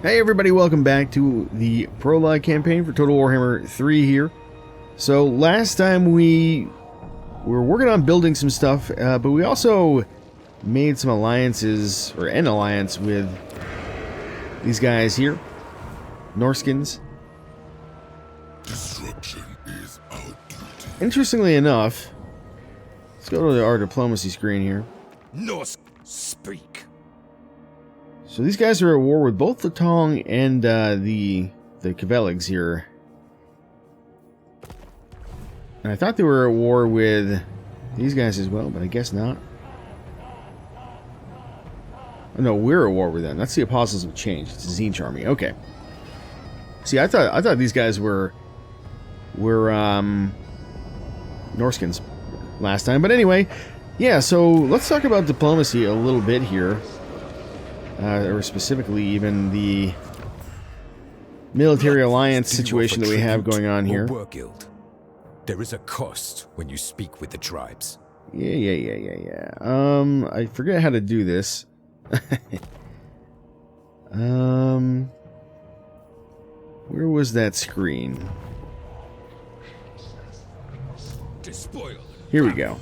Hey everybody, welcome back to the Prologue campaign for Total Warhammer 3 here. So last time we were working on building some stuff, but we also made some alliances, or an alliance with these guys here, Norskins. Disruption is our duty. Interestingly enough, let's go to our diplomacy screen here. Norsk, speak. So these guys are at war with both the Tong and the Kveligs here. And I thought they were at war with these guys as well, but I guess not. Oh, no, we're at war with them. That's the Apostles of Change. It's the Tzeentch army. Okay. See, I thought these guys were Norskins last time, but anyway, yeah. So let's talk about diplomacy a little bit here. Or specifically even the military alliance situation that we have going on here. There is a cost when you speak with the tribes. Yeah. I forget how to do this. Where was that screen? Here we go.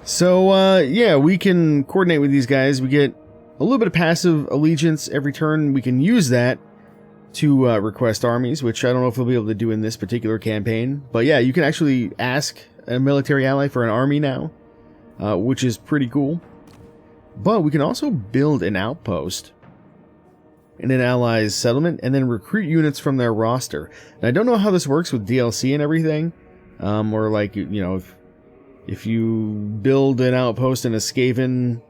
So, yeah, we can coordinate with these guys. We get a little bit of passive allegiance every turn. We can use that to request armies, which I don't know if we'll be able to do in this particular campaign. But yeah, you can actually ask a military ally for an army now, which is pretty cool. But we can also build an outpost in an ally's settlement and then recruit units from their roster. And I don't know how this works with DLC and everything, or like, you know, if you build an outpost in a Skaven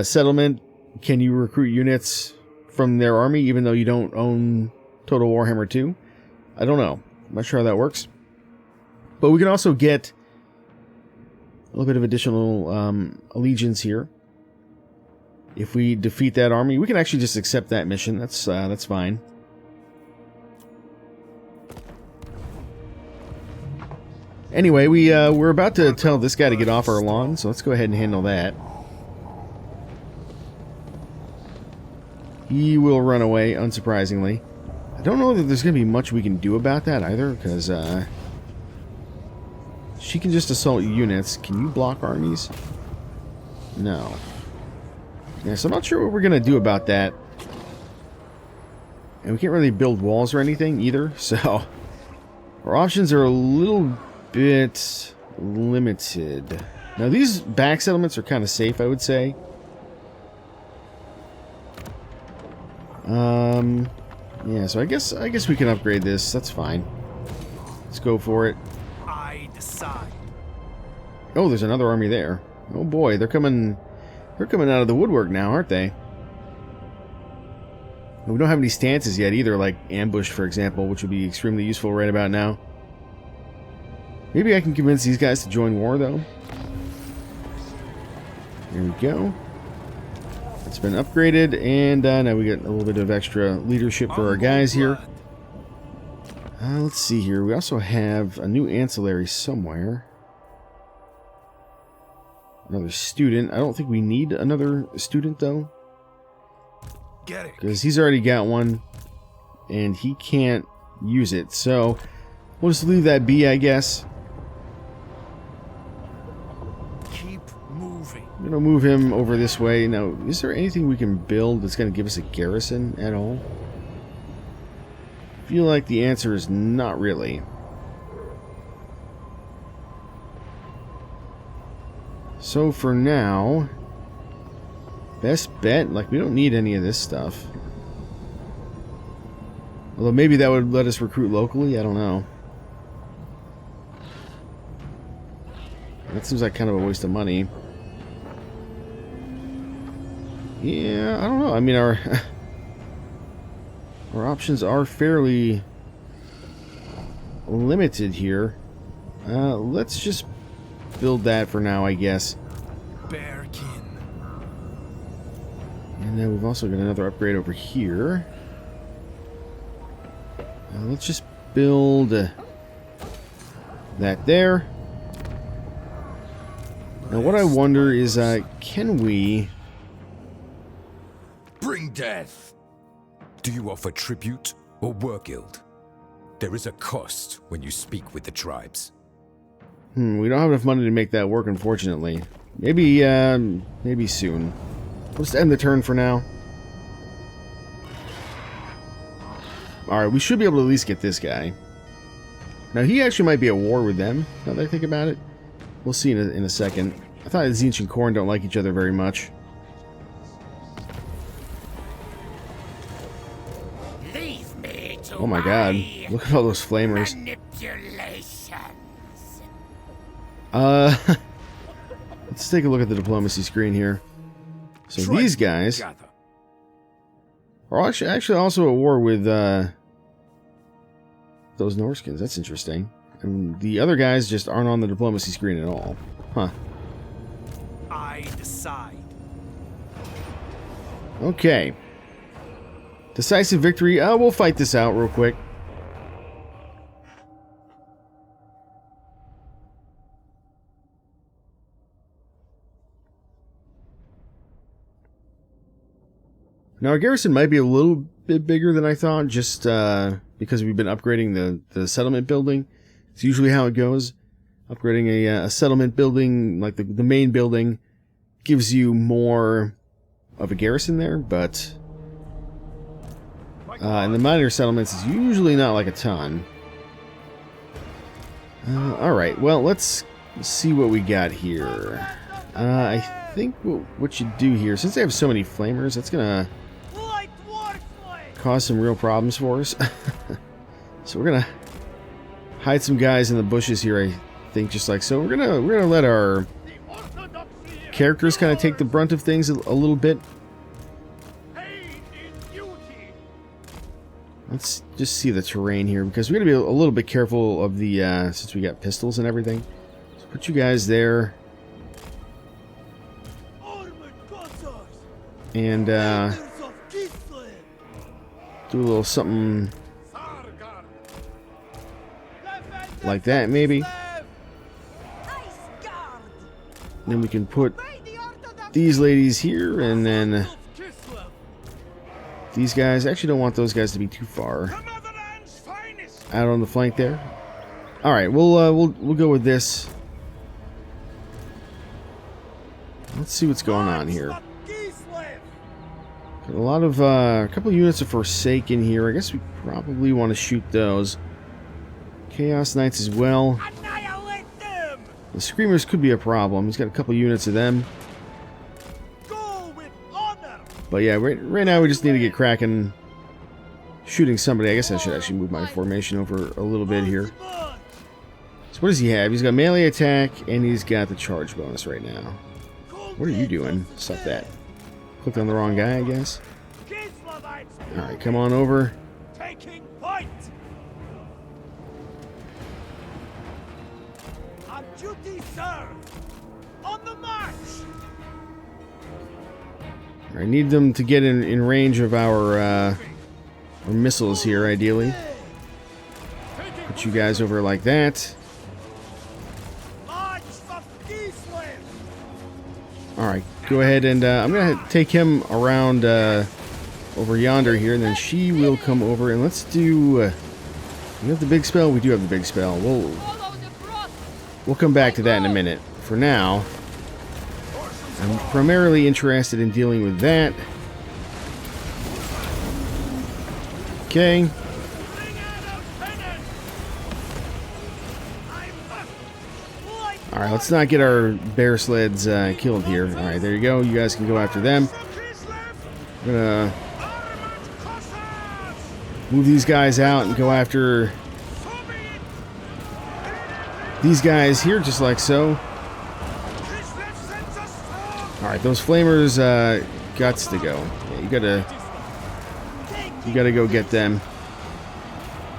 settlement, can you recruit units from their army even though you don't own Total Warhammer 2? I don't know. I'm not sure how that works. But we can also get a little bit of additional allegiance here. If we defeat that army, we can actually just accept that mission. That's fine. Anyway, we're about to tell this guy to get off our lawn, so let's go ahead and handle that. He will run away, unsurprisingly. I don't know that there's going to be much we can do about that either, because she can just assault units. Can you block armies? No. Yeah, so I'm not sure what we're going to do about that. And we can't really build walls or anything either, so our options are a little bit limited. Now, these back settlements are kind of safe, I would say. Yeah, so I guess we can upgrade this. That's fine. Let's go for it. I decide. Oh, there's another army there. Oh boy, they're coming out of the woodwork now, aren't they? And we don't have any stances yet either, like ambush, for example, which would be extremely useful right about now. Maybe I can convince these guys to join war, though. There we go. It's been upgraded, and now we get a little bit of extra leadership for our guys here. Let's see here. We also have a new ancillary somewhere. Another student. I don't think we need another student, though. Because he's already got one, and he can't use it. So, we'll just leave that be, I guess. I'm going to move him over this way. Now, is there anything we can build that's going to give us a garrison at all? I feel like the answer is not really. So for now, best bet, like we don't need any of this stuff. Although maybe that would let us recruit locally, I don't know. That seems like kind of a waste of money. Yeah, I don't know. I mean, our options are fairly limited here. Let's just build that for now, I guess. Bearkin. And then we've also got another upgrade over here. Let's just build that there. Now, what I wonder is, can we Bring death. Do you offer tribute or war guild? There is a cost when you speak with the tribes. We don't have enough money to make that work, unfortunately. Maybe, maybe soon. Let's end the turn for now. Alright, we should be able to at least get this guy. Now, he actually might be at war with them, now that I think about it. We'll see in a second. I thought Tzeentch and Khorne don't like each other very much. Leave me to Oh my god, look at all those flamers. manipulations. Let's take a look at the diplomacy screen here. So these guys are actually also at war with those Norskins. That's interesting. And the other guys just aren't on the diplomacy screen at all. Huh. I decide. Okay. Decisive victory. We'll fight this out real quick. Now, our garrison might be a little bit bigger than I thought, just because we've been upgrading the settlement building. It's usually how it goes. Upgrading a settlement building, like the main building, gives you more of a garrison there, but in the minor settlements, it's usually not like a ton. Alright, well, let's see what we got here. I think what you do here, since they have so many flamers, that's gonna cause some real problems for us. So we're gonna hide some guys in the bushes here, I think, just like so. We're gonna let our characters kind of take the brunt of things a little bit. Let's just see the terrain here, because we're gonna be a little bit careful of the since we got pistols and everything. So put you guys there, and do a little something like that, maybe. Then we can put these ladies here, and then these guys. I actually don't want those guys to be too far out on the flank there. All right, we'll go with this. Let's see what's going on here. Got a lot of a couple of units of Forsaken here. I guess we probably want to shoot those. Chaos Knights as well. The Screamers could be a problem. He's got a couple units of them. But yeah, right now we just need to get cracking shooting somebody. I guess I should actually move my formation over a little bit here. So what does he have? He's got melee attack, and he's got the charge bonus right now. What are you doing? Stop that. Clicked on the wrong guy, I guess. Alright, come on over. Taking point. On duty, sir. On the march. I need them to get in range of our missiles here, ideally. Put you guys over like that. Alright, go ahead and I'm going to take him around over yonder here, and then she will come over, and let's do... we have the big spell? We do have the big spell. We'll come back to that in a minute. For now, I'm primarily interested in dealing with that. Okay. Alright, let's not get our bear sleds killed here. Alright, there you go. You guys can go after them. I'm gonna move these guys out and go after these guys here, just like so. Alright, those flamers guts to go. Yeah, you gotta go get them.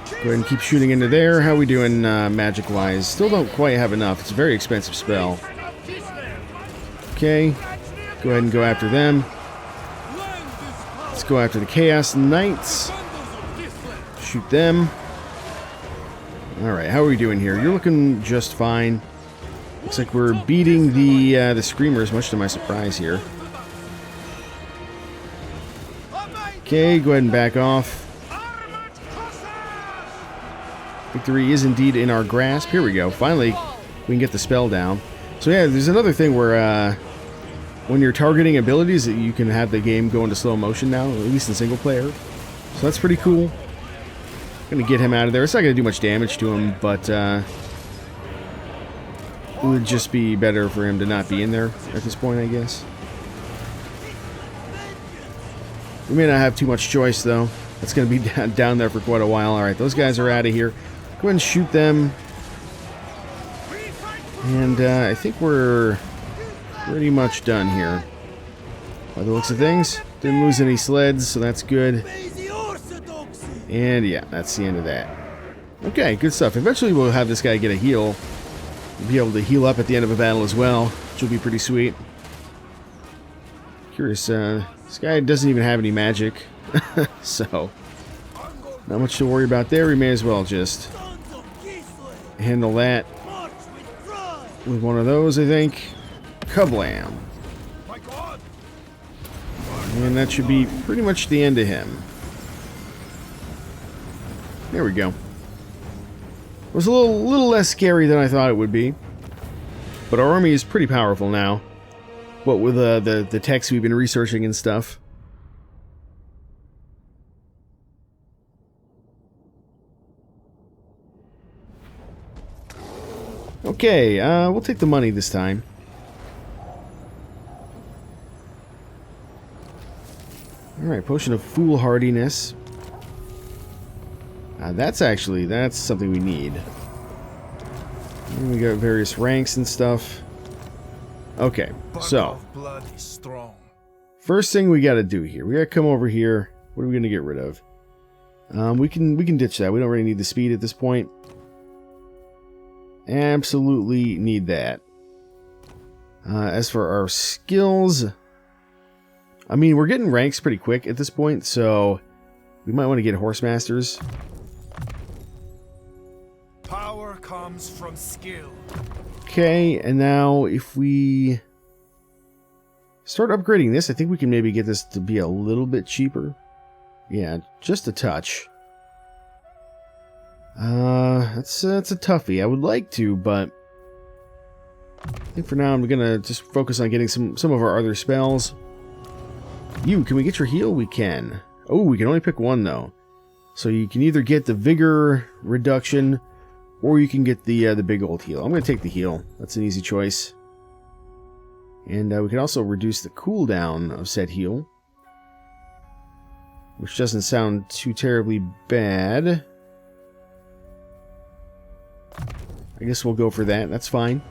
Go ahead and keep shooting into there. How are we doing magic wise? Still don't quite have enough. It's a very expensive spell. Okay, go ahead and go after them. Let's go after the Chaos Knights. Shoot them. Alright, how are we doing here? You're looking just fine. Looks like we're beating the Screamers, much to my surprise here. Okay, go ahead and back off. Victory is indeed in our grasp. Here we go. Finally, we can get the spell down. So yeah, there's another thing where when you're targeting abilities, you can have the game go into slow motion now, at least in single player. So that's pretty cool. Gonna get him out of there. It's not gonna do much damage to him, but it would just be better for him to not be in there at this point, I guess. We may not have too much choice, though. It's gonna be down there for quite a while. Alright, those guys are out of here. Go ahead and shoot them. And I think we're pretty much done here. By the looks of things, didn't lose any sleds, so that's good. And yeah, that's the end of that. Okay, good stuff. Eventually we'll have this guy get a heal. We'll be able to heal up at the end of a battle as well, which will be pretty sweet. Curious, this guy doesn't even have any magic, so not much to worry about there. We may as well just handle that with one of those, I think. Kablam. And that should be pretty much the end of him. There we go. It was a little less scary than I thought it would be. But our army is pretty powerful now. What with the text we've been researching and stuff. Okay, we'll take the money this time. Alright, potion of foolhardiness. That's something we need. And we got various ranks and stuff. Okay, so first thing we got to do here, we got to come over here. What are we going to get rid of? We can ditch that. We don't really need the speed at this point. Absolutely need that. As for our skills, I mean, we're getting ranks pretty quick at this point, so we might want to get horse masters. Power comes from skill. Okay, and now if we start upgrading this, I think we can maybe get this to be a little bit cheaper. Yeah, just a touch. That's a toughie. I would like to, but I think for now I'm gonna just focus on getting some of our other spells. Can we get your heal? We can. Oh, we can only pick one though. So you can either get the vigor reduction, or you can get the big old heal. I'm gonna take the heal. That's an easy choice. And we can also reduce the cooldown of said heal, which doesn't sound too terribly bad. I guess we'll go for that. That's fine.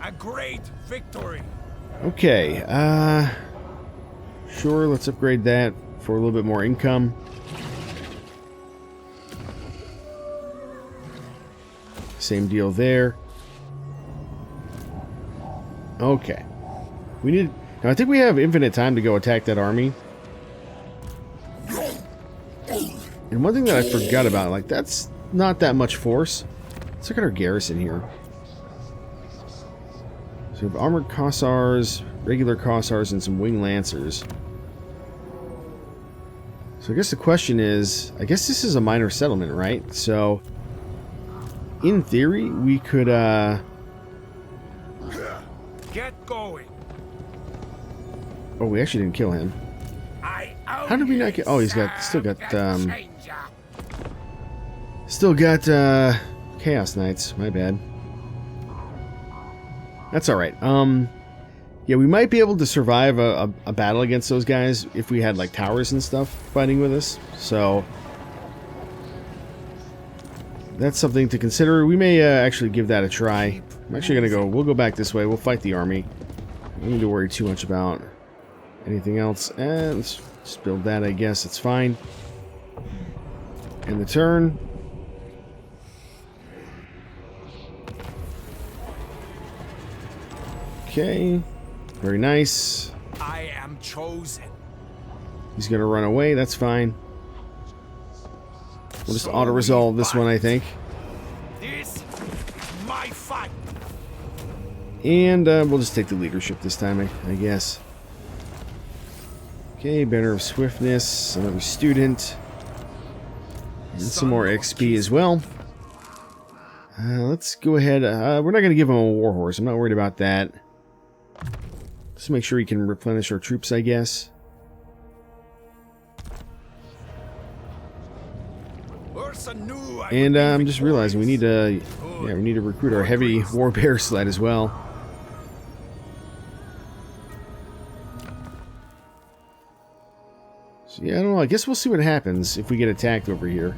A great victory. Okay, sure, let's upgrade that for a little bit more income. Same deal there. Okay. Now I think we have infinite time to go attack that army. And one thing that I forgot about, like, that's not that much force. Let's look at our garrison here. So we have armored Kossars, regular Kossars, and some wing lancers. So I guess the question is, I guess this is a minor settlement, right? So in theory, we could get going. Oh, we actually didn't kill him. How did we not get? Oh, he's still got Chaos Knights. My bad. That's alright. Yeah, we might be able to survive a battle against those guys if we had, like, towers and stuff fighting with us. So that's something to consider. We may actually give that a try. I'm actually gonna go. We'll go back this way. We'll fight the army. Don't need to worry too much about anything else. And let's just build that, I guess. It's fine. End the turn. Okay. Very nice. I am chosen. He's gonna run away. That's fine. We'll just auto-resolve this one, I think. This is my fight. And we'll just take the leadership this time, I guess. Okay, Banner of Swiftness, another student. And some more XP as well. Let's go ahead. We're not going to give him a warhorse. I'm not worried about that. Just make sure he can replenish our troops, I guess. And I'm just realizing we need to, we need to recruit our heavy war bear sled as well. So yeah, I don't know. I guess we'll see what happens if we get attacked over here.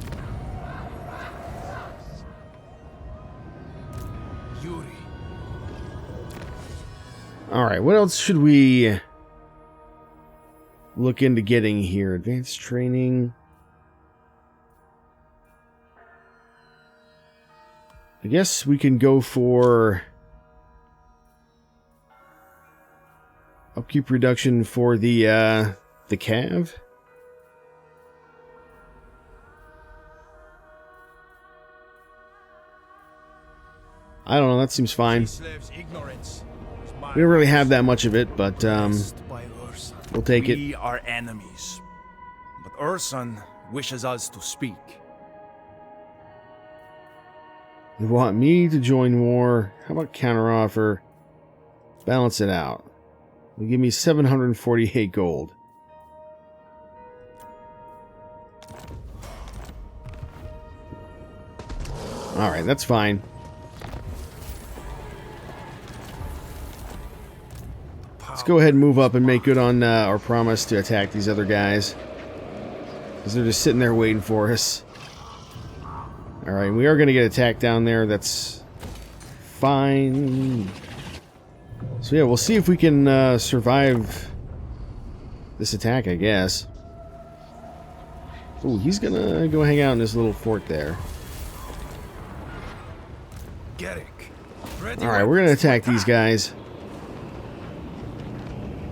All right, what else should we look into getting here? Advanced training. I guess we can go for upkeep reduction for the cav. I don't know, that seems fine. We don't really have that much of it, but we'll take it. We are enemies, but Urson wishes us to speak. You want me to join war? How about counteroffer? Balance it out. Will give me 748 gold. Alright, that's fine. Let's go ahead and move up and make good on our promise to attack these other guys. Because they're just sitting there waiting for us. Alright, we are going to get attacked down there. That's fine. So yeah, we'll see if we can survive this attack, I guess. Ooh, he's going to go hang out in this little fort there. Alright, we're going to attack these guys.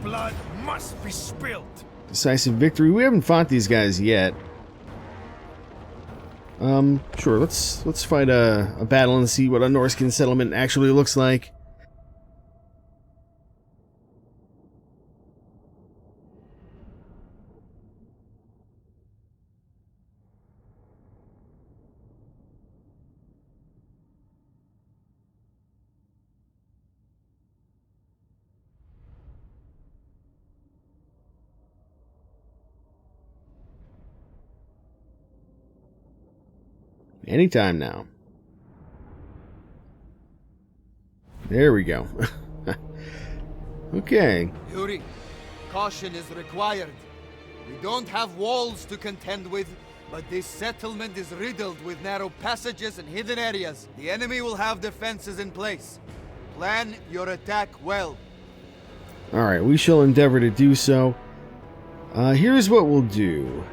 Blood must be spilled. Decisive victory. We haven't fought these guys yet. Sure, let's fight a battle and see what a Norskin settlement actually looks like. Anytime now. There we go. Okay. Yuri, caution is required. We don't have walls to contend with, but this settlement is riddled with narrow passages and hidden areas. The enemy will have defenses in place. Plan your attack well. Alright, we shall endeavor to do so. Here's what we'll do.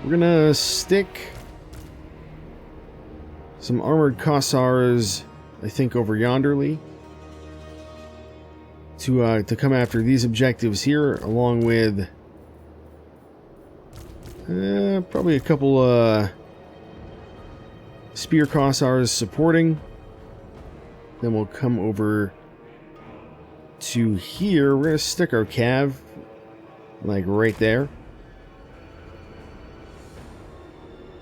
We're gonna stick some armored Kossars, I think, over yonderly to come after these objectives here, along with probably a couple spear Kossars supporting. Then we'll come over to here. We're gonna stick our cav like right there.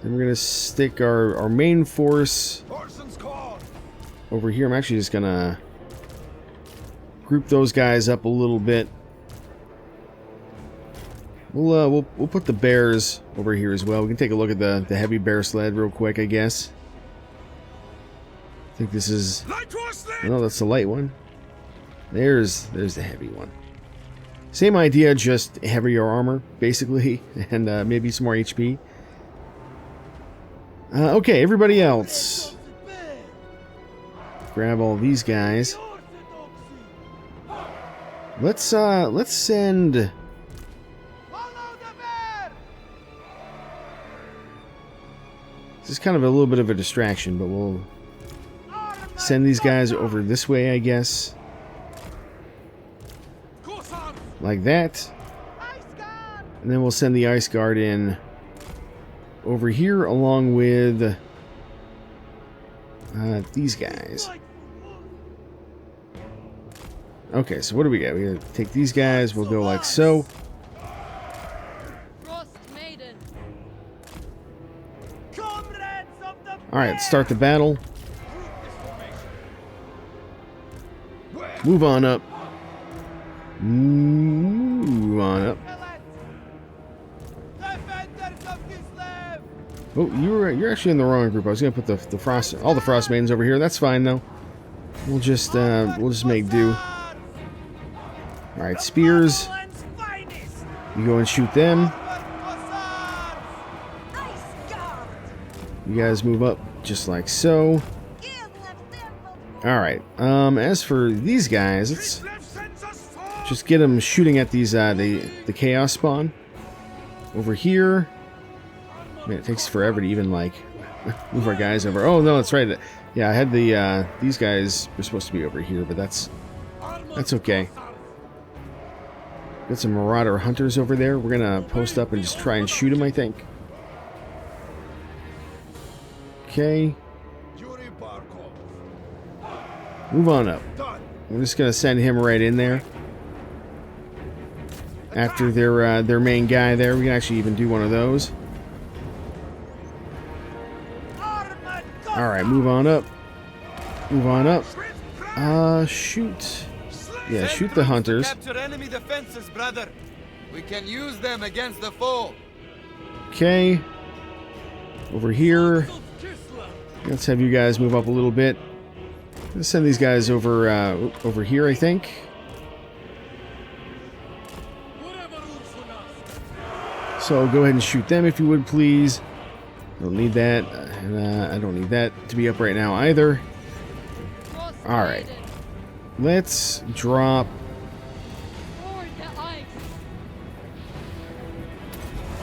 And we're going to stick our main force over here. I'm actually just going to group those guys up a little bit. We'll put the bears over here as well. We can take a look at the heavy bear sled real quick, I guess. I think this is... No, that's the light one. There's the heavy one. Same idea, just heavier armor, basically, and maybe some more HP. Okay, everybody else. Grab all these guys. Let's send... This is kind of a little bit of a distraction, but we'll send these guys over this way, I guess. Like that. And then we'll send the Ice Guard in over here, along with these guys. Okay, so what do we got? We gotta take these guys. We'll go like so. Alright, let's start the battle. Move on up. Move on up. Oh, you're actually in the wrong group. I was gonna put all the frost maidens over here. That's fine though. We'll just make do. All right, spears. You go and shoot them. You guys move up just like so. All right. As for these guys, let's just get them shooting at these the chaos spawn over here. Man, it takes forever to even like move our guys over. Oh no, that's right. Yeah, I had these guys were supposed to be over here, but that's okay. Got some marauder hunters over there. We're gonna post up and just try and shoot them, I think. Okay. Move on up. I'm just gonna send him right in there. After their main guy there, we can actually even do one of those. Alright, move on up. Move on up. Shoot. Yeah, shoot the hunters. Capture enemy defenses, brother. We can use them against the foe. Okay. Over here. Let's have you guys move up a little bit. Let's send these guys over here, I think. So go ahead and shoot them if you would, please. Don't need that. And I don't need that to be up right now either. Alright. Let's drop...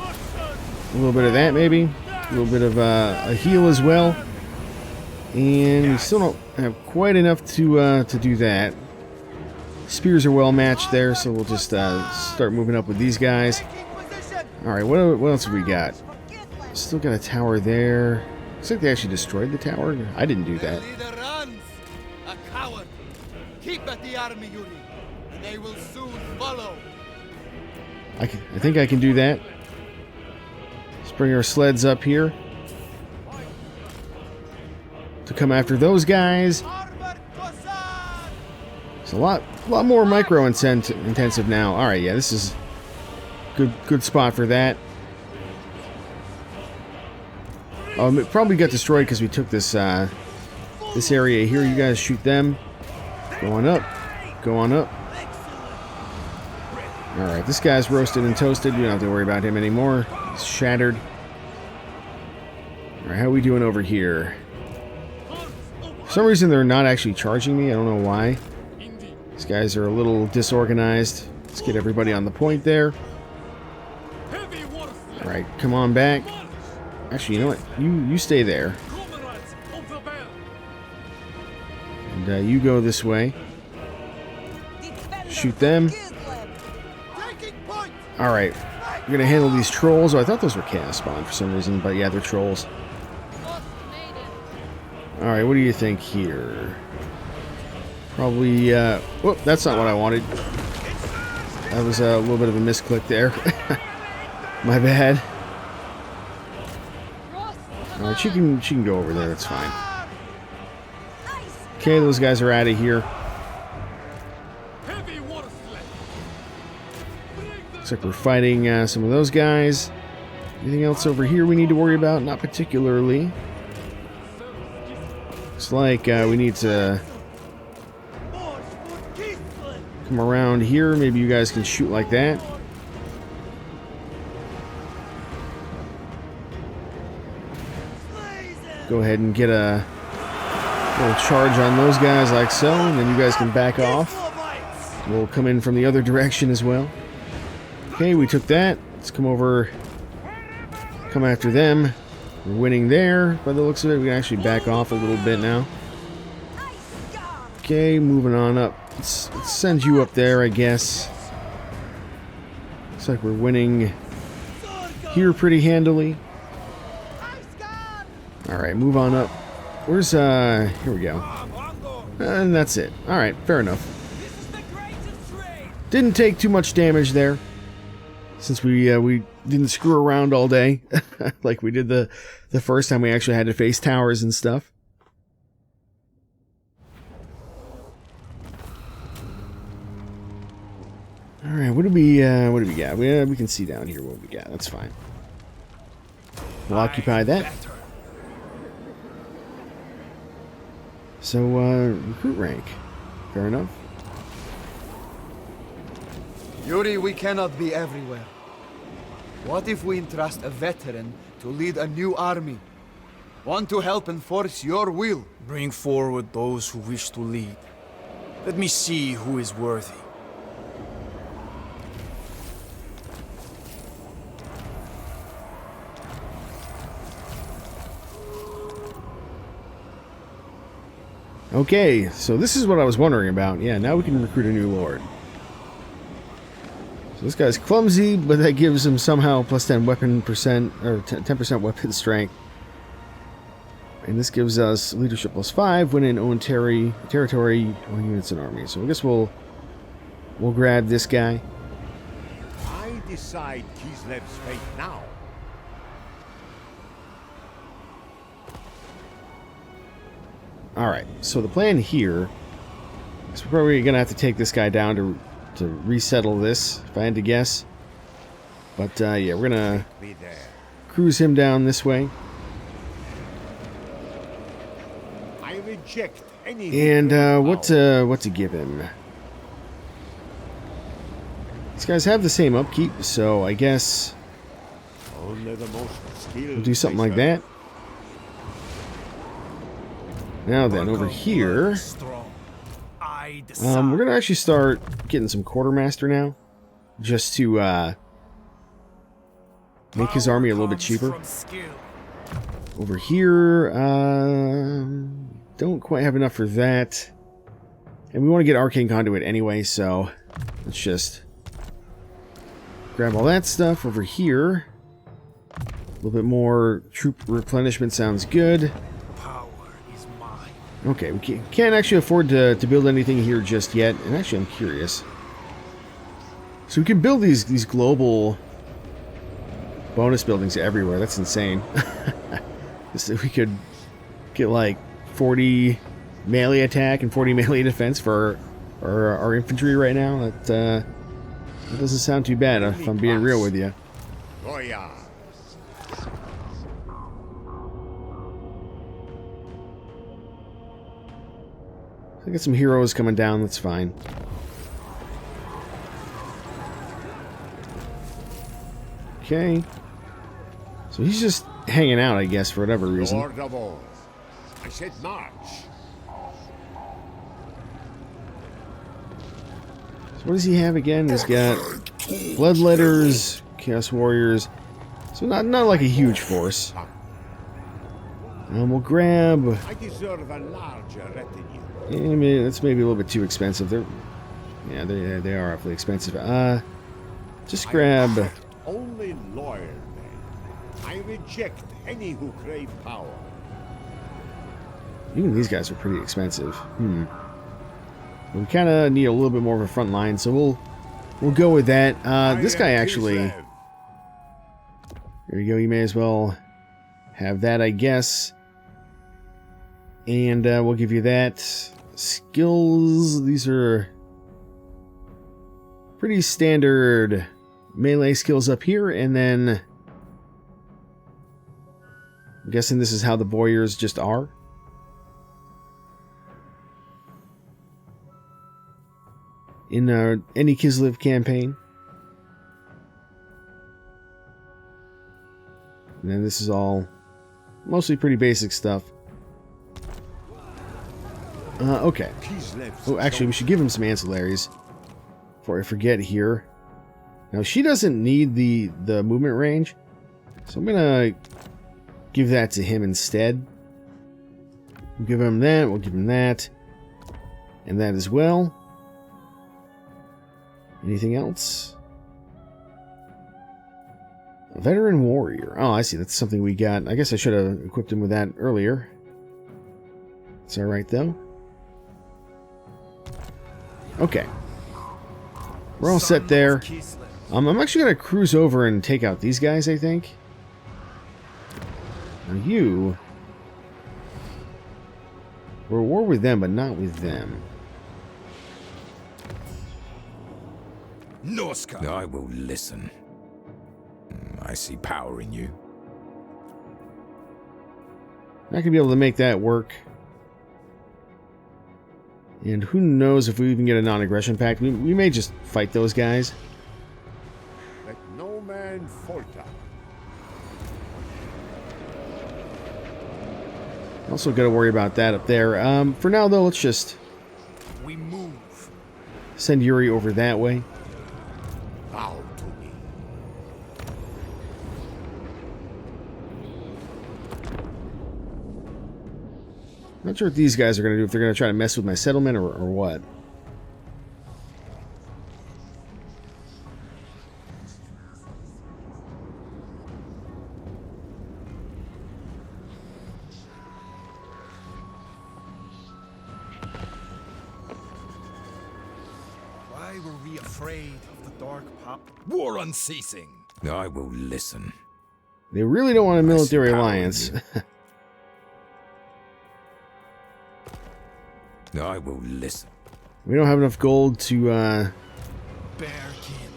a little bit of that, maybe. A little bit of a heal as well. And we still don't have quite enough to do that. Spears are well matched there, so we'll just start moving up with these guys. Alright, what else have we got? Still got a tower there. Looks like they actually destroyed the tower. I didn't do that. Leader runs. A coward. Keep at the army, Yuri, and they will soon follow. I think I can do that. Let's bring our sleds up here to come after those guys. It's a lot more micro intensive now. All right, yeah, this is good spot for that. It probably got destroyed because we took this this area here. You guys shoot them. Go on up. Go on up. All right, this guy's roasted and toasted. You don't have to worry about him anymore. He's shattered. All right, how are we doing over here? For some reason, they're not actually charging me. I don't know why. These guys are a little disorganized. Let's get everybody on the point there. All right, come on back. Actually, you know what? You stay there. And you go this way. Shoot them. Alright. We're going to handle these trolls. Oh, I thought those were chaos spawn for some reason, but yeah, they're trolls. Alright, what do you think here? Probably, whoop, that's not what I wanted. That was a little bit of a misclick there. My bad. Alright, she can go over there, that's fine. Okay, those guys are out of here. Looks like we're fighting some of those guys. Anything else over here we need to worry about? Not particularly. Looks like we need to come around here. Maybe you guys can shoot like that. Go ahead and get a little charge on those guys like so, and then you guys can back off. We'll come in from the other direction as well. Okay, we took that. Let's come over, come after them. We're winning there. By the looks of it, we can actually back off a little bit now. Okay, moving on up. Let's send you up there, I guess. Looks like we're winning here pretty handily. Alright, move on up. Where's, here we go. And that's it. Alright, fair enough. Didn't take too much damage there, since we didn't screw around all day like we did the first time we actually had to face towers and stuff. All right, what do we got? We can see down here what we got. That's fine. We'll occupy that. So recruit rank, fair enough. Yuri, we cannot be everywhere. What if we entrust a veteran to lead a new army? One to help enforce your will? Bring forward those who wish to lead. Let me see who is worthy. Okay, so this is what I was wondering about. Yeah, now we can recruit a new lord. So this guy's clumsy, but that gives him somehow plus 10 weapon percent, or 10% weapon strength. And this gives us leadership plus 5 when in own territory or units and army. So I guess we'll grab this guy. I decide Kislev's fate now. Alright, so the plan here is we're probably going to have to take this guy down to resettle this, if I had to guess. But yeah, we're going to cruise him down this way. I reject any. And what to give him? These guys have the same upkeep, so I guess Only the most skilled we'll do something like that. Now then, over here, we're gonna actually start getting some quartermaster now, just to make his army a little bit cheaper. Over here, don't quite have enough for that, and we want to get arcane conduit anyway, so let's just grab all that stuff. Over here, a little bit more troop replenishment sounds good. Okay, we can't actually afford to build anything here just yet, and actually I'm curious. So we can build these global bonus buildings everywhere. That's insane. We could get like 40 melee attack and 40 melee defense for our infantry right now. That doesn't sound too bad if I'm being real with you. Oh yeah. I got some heroes coming down, that's fine. Okay. So he's just hanging out, I guess, for whatever reason. Lord of all. I said march. So what does he have again? He's got bloodletters, chaos warriors. So not like a huge force. And we'll grab. I deserve a larger retinue. That's maybe a little bit too expensive. They are awfully expensive. Just grab. Only loyal men. I reject any who crave power. Even these guys are pretty expensive. We kind of need a little bit more of a front line, so we'll go with that. This guy actually. There you go. You may as well have that, I guess. And we'll give you that. Skills, these are pretty standard melee skills up here, and then I'm guessing this is how the warriors just are. In any Kislev campaign. And then this is all mostly pretty basic stuff. Okay. Oh, actually, we should give him some ancillaries before I forget here. Now, she doesn't need the movement range, so I'm gonna give that to him instead. We'll give him that, we'll give him that, and that as well. Anything else? A veteran warrior. Oh, I see, that's something we got. I guess I should have equipped him with that earlier. It's alright, though. Okay. We're all set there. I'm actually going to cruise over and take out these guys, I think. Now you... We're at war with them, but not with them. Norska. I will listen. I see power in you. Not going to be able to make that work. And who knows if we even get a non-aggression pact. We may just fight those guys. Let no man falter. Also got to worry about that up there. For now, though, let's just We move. send Yuri over that way. Bow to me. Not sure what these guys are going to do, if they're going to try to mess with my settlement or what. Why were we afraid of the dark pop? War unceasing. I will listen. They really don't want a military power in alliance. I will listen. We don't have enough gold to, Bearkin.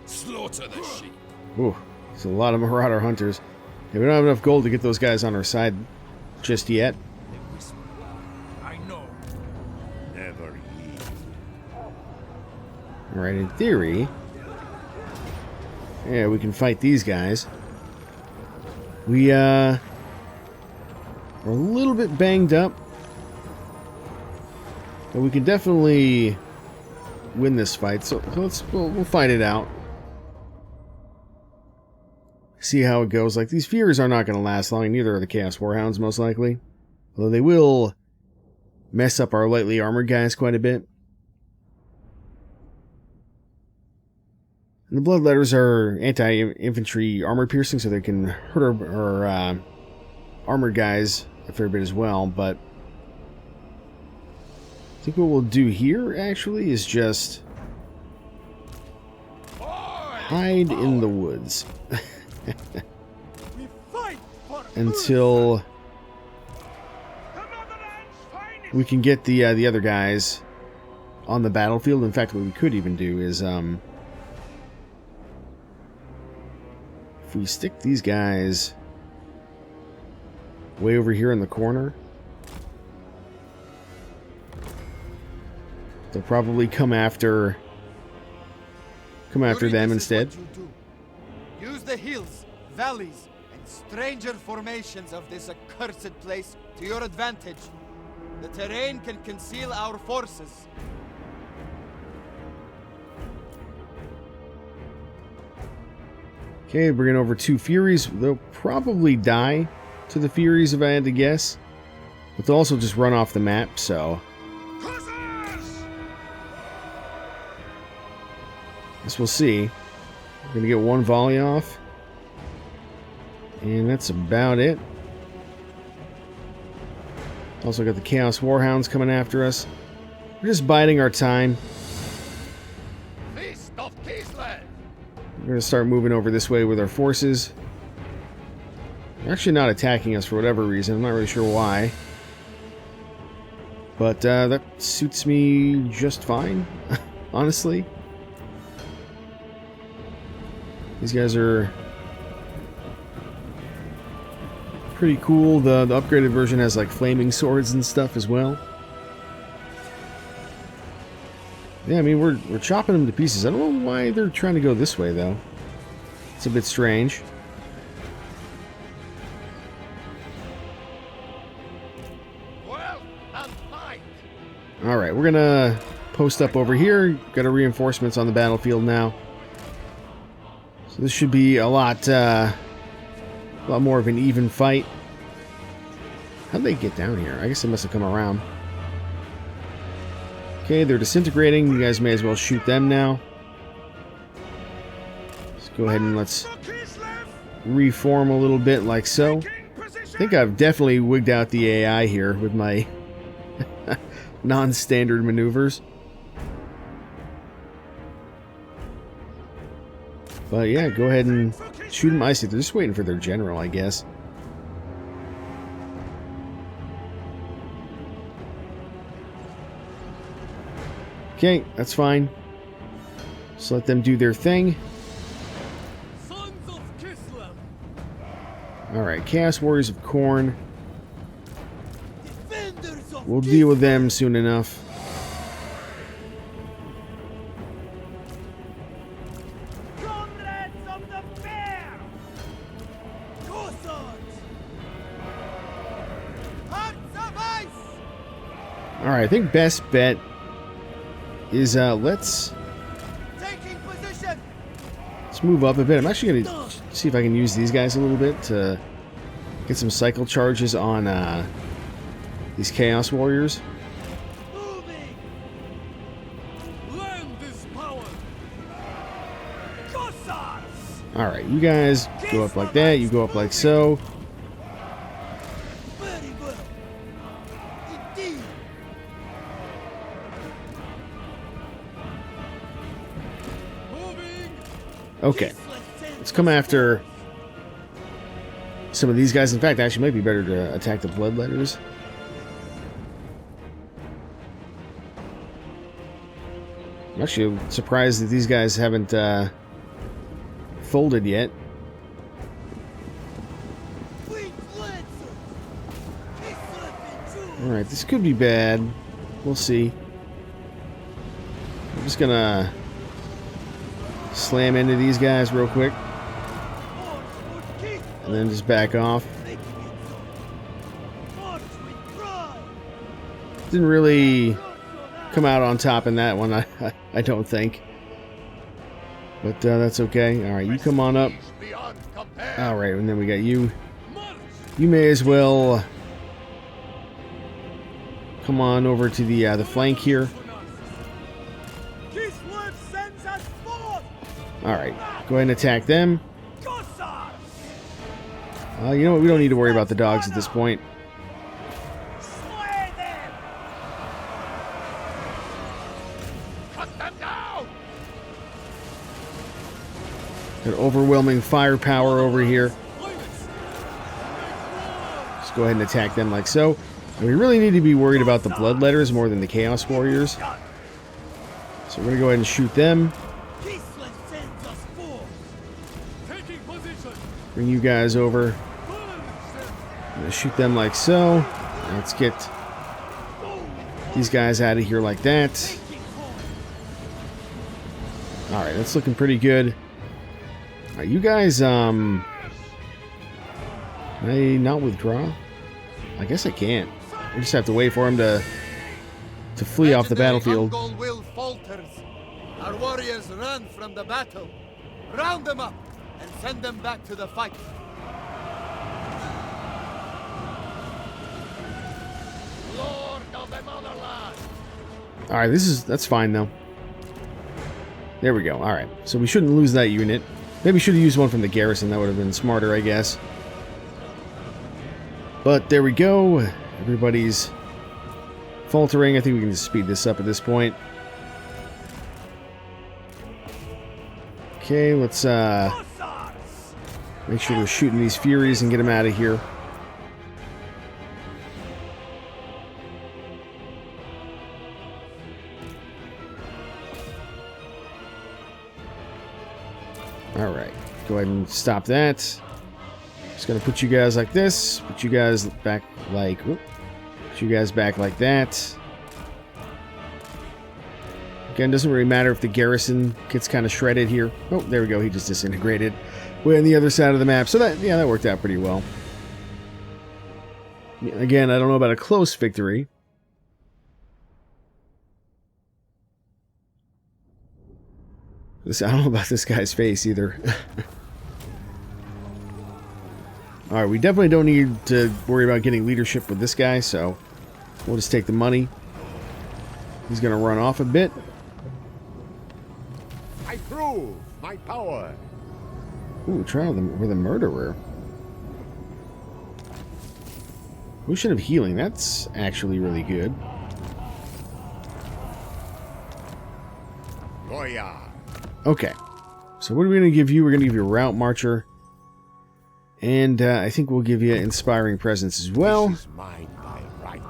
Slaughter the sheep. Ooh, there's a lot of Marauder hunters. Yeah, we don't have enough gold to get those guys on our side just yet. They whisper. I know. Never yield. Alright, in theory... Yeah, we can fight these guys. We, we're a little bit banged up. But we can definitely win this fight, so we'll fight it out. See how it goes. Like, these Furies are not going to last long, neither are the Chaos Warhounds, most likely. Although they will mess up our lightly armored guys quite a bit. And the Bloodletters are anti-infantry armor piercing, so they can hurt our armored guys a fair bit as well, but I think what we'll do here, actually, is just hide in the woods until we can get the other guys on the battlefield. In fact, what we could even do is if we stick these guys way over here in the corner, they'll probably come after Yuri, them this instead. is what you do. Use the hills, valleys, and stranger formations of this accursed place to your advantage. The terrain can conceal our forces. Okay, bringing over 2 Furies. They'll probably die to the Furies if I had to guess. But they'll also just run off the map, so... Guess we'll see. We're going to get 1 volley off. And that's about it. Also got the Chaos Warhounds coming after us. We're just biding our time. Feast of Sled. We're going to start moving over this way with our forces. They're actually not attacking us for whatever reason. I'm not really sure why. But that suits me just fine, honestly. These guys are pretty cool. The upgraded version has like flaming swords and stuff as well. Yeah, I mean, we're chopping them to pieces. I don't know why they're trying to go this way, though. It's a bit strange. Well, and fight. Alright, we're gonna post up over here. Got our reinforcements on the battlefield now. So this should be a lot more of an even fight. How'd they get down here? I guess they must have come around. Okay, they're disintegrating. You guys may as well shoot them now. Let's go ahead and let's reform a little bit like so. I think I've definitely wigged out the AI here with my non-standard maneuvers. But yeah, go ahead and shoot them. I see they're just waiting for their general, I guess. Okay, that's fine. Just let them do their thing. Alright, Chaos Warriors of Khorne. We'll deal with them soon enough. Alright, I think best bet is let's move up a bit. I'm actually going to see if I can use these guys a little bit to get some cycle charges on these Chaos Warriors. Alright, you guys go up like that, you go up like so. Okay, let's come after some of these guys. In fact, actually, it might be better to attack the Bloodletters. I'm actually surprised that these guys haven't folded yet. Alright, this could be bad. We'll see. I'm just gonna slam into these guys real quick. And then just back off. Didn't really come out on top in that one, I don't think. But that's okay. Alright, you come on up. Alright, and then we got you. You may as well come on over to the flank here. Alright, go ahead and attack them. You know what, we don't need to worry about the dogs at this point. Got overwhelming firepower over here. Just go ahead and attack them like so. And we really need to be worried about the Bloodletters more than the Chaos Warriors. So we're going to go ahead and shoot them. Bring you guys over. I'm going to shoot them like so. Let's get these guys out of here like that. Alright, that's looking pretty good. Alright, you guys, can I not withdraw? I guess I can't. We just have to wait for him to flee off the battlefield. Will falters. Our warriors run from the battle. Round them up and send them back to the fight. Lord of the motherland. Alright, that's fine though. There we go. Alright, so we shouldn't lose that unit. Maybe we should have used one from the garrison. That would have been smarter, I guess. But there we go. Everybody's faltering. I think we can just speed this up at this point. Okay, let's make sure we're shooting these Furies and get them out of here. Alright, go ahead and stop that. Just gonna put you guys like this, put you guys back like, put you guys back like that. Again, doesn't really matter if the garrison gets kind of shredded here. Oh, there we go, he just disintegrated. Way on the other side of the map, so that, yeah, that worked out pretty well. Again, I don't know about a close victory. I don't know about this guy's face either. Alright, we definitely don't need to worry about getting leadership with this guy, so we'll just take the money. He's going to run off a bit. I prove my power. Ooh, trial with a murderer. We should have healing. That's actually really good. Goya. Okay. So what are we going to give you? We're going to give you a Route Marcher. And I think we'll give you Inspiring Presence as well. This is mine by right.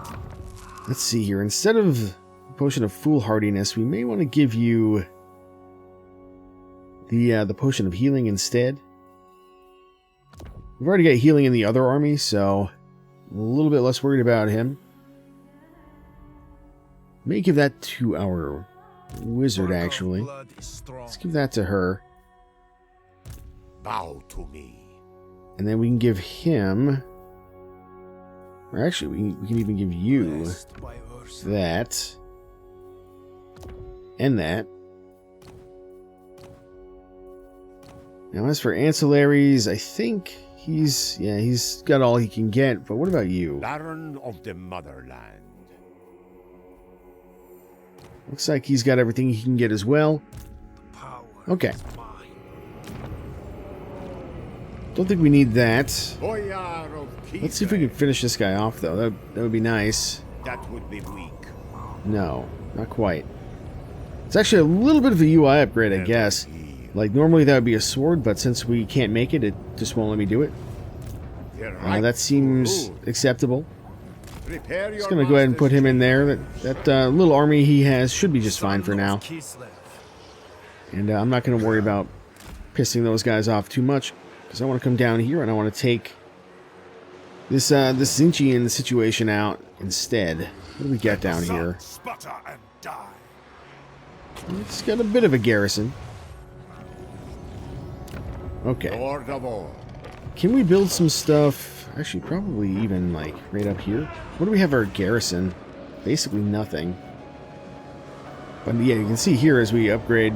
Let's see here. Instead of Potion of Foolhardiness, we may want to give you the Potion of Healing instead. We've already got healing in the other army, so I'm a little bit less worried about him. May give that to our wizard, actually. Let's give that to her. Bow to me. And then we can give him... Or actually, we can even give you that. And that. Now, as for ancillaries, I think he's got all he can get. But what about you? Baron of the Motherland. Looks like he's got everything he can get as well. Okay. Don't think we need that. Let's see if we can finish this guy off, though. That would be nice. That would be weak. No, not quite. It's actually a little bit of a UI upgrade, I guess. Like, normally that would be a sword, but since we can't make it, it just won't let me do it. That seems acceptable. Just gonna go ahead and put him in there. That little army he has should be just fine for now. And I'm not gonna worry about pissing those guys off too much, because I want to come down here and I want to take this Zinchian situation out instead. What do we got down here? It's got a bit of a garrison. Okay. Lord of all. Can we build some stuff? Actually, probably even, like, right up here. What do we have our garrison? Basically nothing. But yeah, you can see here as we upgrade,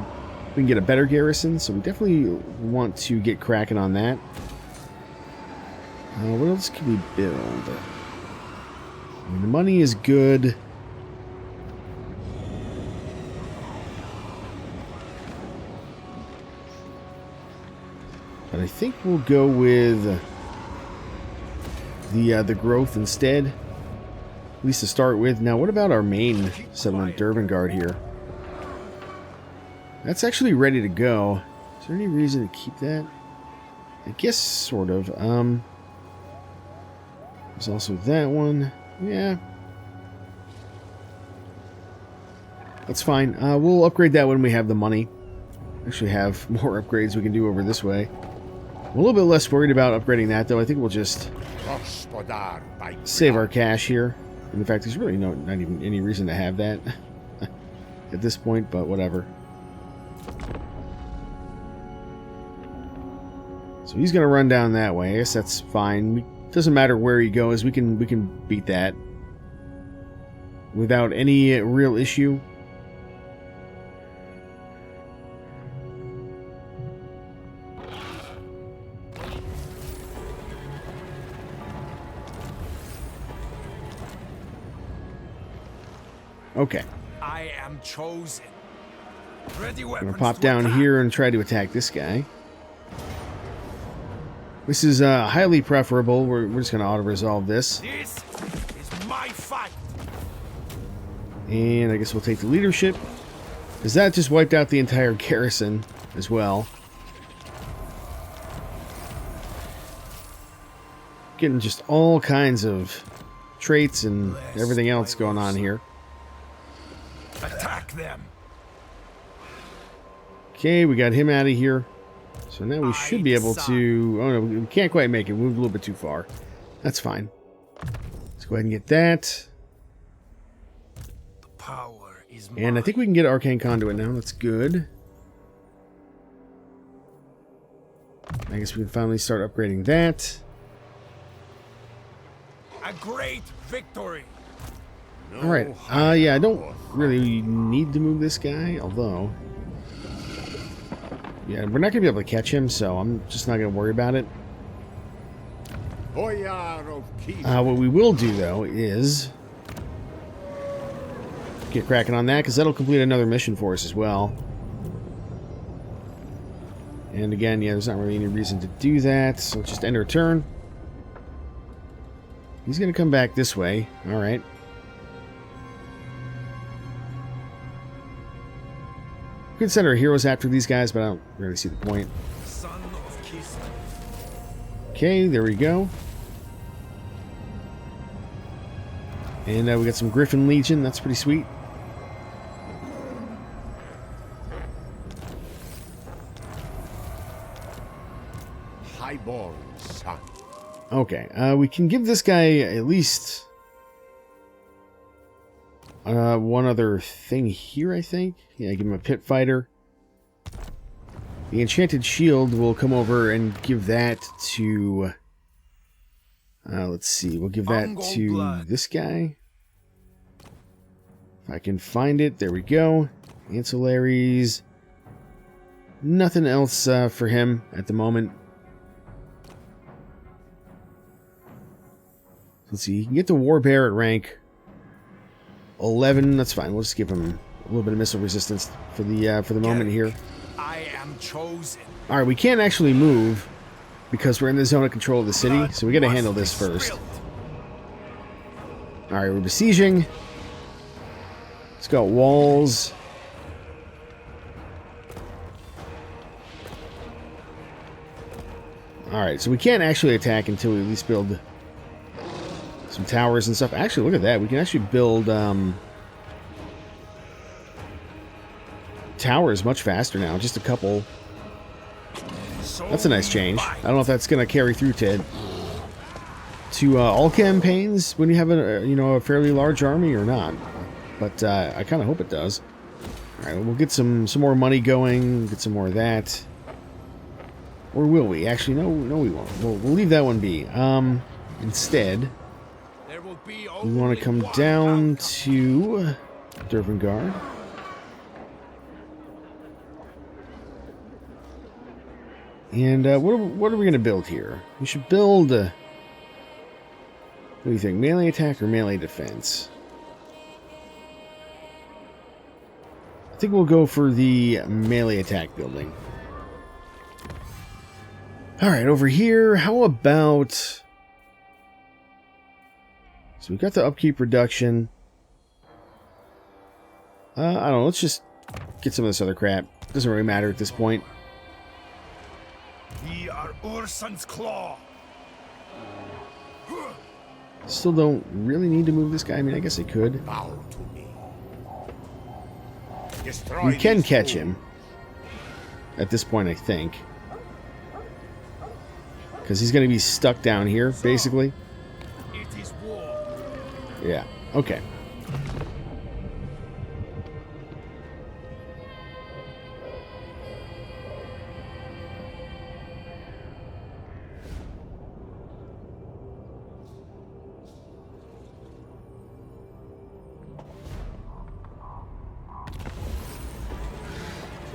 we can get a better garrison, so we definitely want to get cracking on that. What else can we build? I mean, the money is good. But I think we'll go with the growth instead. At least to start with. Now, what about our main settlement, Dervingard here? That's actually ready to go. Is there any reason to keep that? I guess sort of. There's also that one. Yeah. That's fine. We'll upgrade that when we have the money. Actually have more upgrades we can do over this way. I'm a little bit less worried about upgrading that, though. I think we'll just save our cash here. And in fact, there's really not even any reason to have that at this point, but whatever. So he's going to run down that way. I guess that's fine. It doesn't matter where he goes. We can beat that without any real issue. Okay. I am chosen. Ready I'm weapons. gonna pop down here and try to attack this guy. This is highly preferable. We're just gonna auto-resolve this. This is my fight. And I guess we'll take the leadership, because that just wiped out the entire garrison as well. Getting just all kinds of traits and everything else going on here. Attack them. Okay, we got him out of here. So now we should be able to... Oh no, we can't quite make it. We moved a little bit too far. That's fine. Let's go ahead and get that. The power is mine. And I think we can get Arcane Conduit now. That's good. I guess we can finally start upgrading that. A great victory. Alright, yeah, I don't really need to move this guy, although... Yeah, we're not going to be able to catch him, so I'm just not going to worry about it. What we will do, though, is... get cracking on that, because that'll complete another mission for us as well. And again, yeah, there's not really any reason to do that, so let's just end our turn. He's going to come back this way, alright. could send our heroes after these guys, but I don't really see the point. Son of Kis. Okay, there we go. And we got some Griffin Legion. That's pretty sweet. Highborn, son. Okay, we can give this guy at least one other thing here, I think. Yeah, give him a pit fighter. The enchanted shield will come over and give that to... let's see, we'll give that to this guy. If I can find it, there we go. Ancillaries. Nothing else for him at the moment. Let's see, he can get to War Bear at rank 11. That's fine. We'll just give him a little bit of missile resistance for the moment here. I am chosen. All right, we can't actually move because we're in the zone of control of the city, so we got to handle this first. All right, we're besieging. Let's go walls. All right, so we can't actually attack until we at least build some towers and stuff. Actually, look at that. We can actually build towers much faster now. Just a couple. That's a nice change. I don't know if that's going to carry through to all campaigns when you have a fairly large army or not. But I kind of hope it does. All right, we'll get some more money going. Get some more of that. Or will we? Actually, no, we won't. We'll leave that one be. Instead, we want to come down to Dervengard. And what are we going to build here? We should build... what do you think? Melee attack or melee defense? I think we'll go for the melee attack building. Alright, over here, how about... So we've got the upkeep reduction. I don't know, let's just get some of this other crap. Doesn't really matter at this point. We are Ursun's claw. Still don't really need to move this guy. I mean, I guess I could. Bow to me. Destroy We can these catch fools. him. At this point, I think. Because he's going to be stuck down here, basically. It is war. Yeah, okay.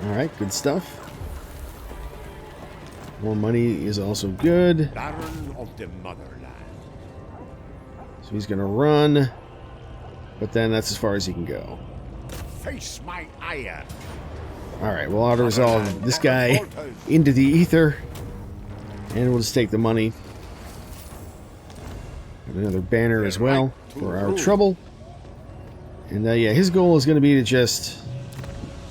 Alright, good stuff. More money is also good. Baron of the motherland. So he's going to run. But then that's as far as he can go. Face my ire. Alright, we'll auto-resolve this guy into the ether. And we'll just take the money. Got another banner as well for our trouble. And yeah, his goal is going to be to just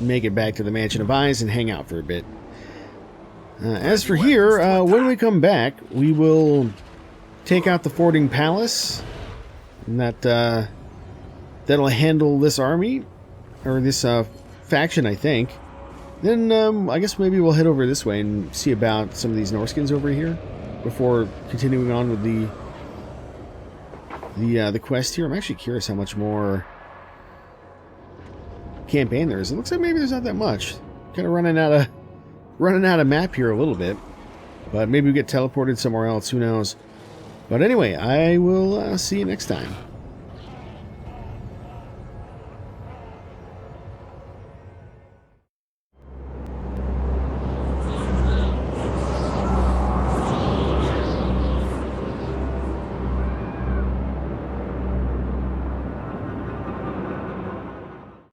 make it back to the Mansion of Eyes and hang out for a bit. As for here, when we come back, we will take out the Fording Palace. And that'll handle this army, or this faction, I think. Then I guess maybe we'll head over this way and see about some of these Norskins over here before continuing on with the quest here. I'm actually curious how much more campaign there is. It looks like maybe there's not that much. Kind of running out of map here a little bit, but maybe we get teleported somewhere else. Who knows? But anyway, I will see you next time.